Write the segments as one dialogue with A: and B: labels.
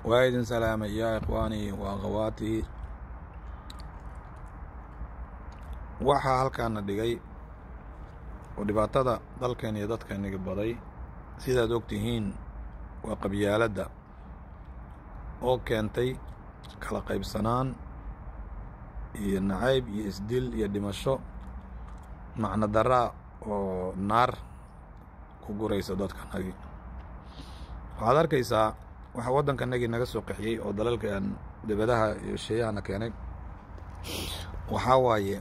A: وايد سلام يا إخواني وأخواتي. waxaa halkaana dhigay oo dhibaatada dalkeen iyo dadkeen iga baday sidaad ogtihiin waa qabyaaladda oo keentay kala qaybsanaan iyo nacayb iyo isdil iyo dhimasho macna daraa oo naar ku guraysa dadkanagi. waxaad arkaysaa waxa waddankanagii naga soo qaxiyey oo dalalkan dibadaha iyo sheeyahana keenay waxaa waaye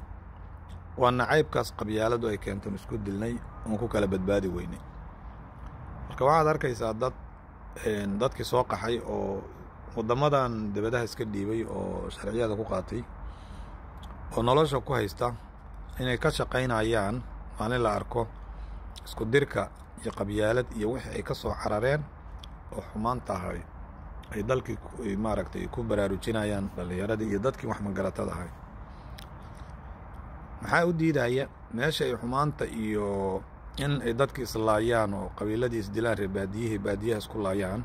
A: waa nacaybkaas qabyaaladu ay keenteen isku dilnay oon ku kala badbaadi weynay. marka waxaad arkaysaa dadkii soo qaxay oo waddamadan dibadaha iska dhiibay oo sharciyada ku qaatay oo nolosha ku haysta inay ka shaqaynayaan maalin la arko isku dirka iyo qabyaalad iyo wixii ay ka soo carareen oo xumaan tahay ay dalkii maaragtay ku baraarujinayaan dhallinyaradii iyo dadkii wax magaratada ahay. maxaa u diidaya meesha ay xumaanta iyo in ay dadkii islaayaan oo qabiiladii isdilaan reer baadiyaha isku laayaan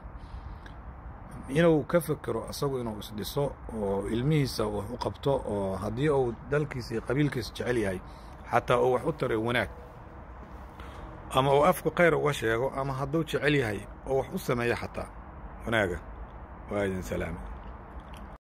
A: inuu ka fekero asagu inuu isdhiso oo ilmihiisa wax u qabto oo haddii uu dalkiisa iyo qabiilkiisa jecel yahay xataa uu wax u taro wanaag ama uu afku khayr uga sheego ama hadduu jecel yahay oo wax u sameeyo xataa wanaaga. waa idin salaama.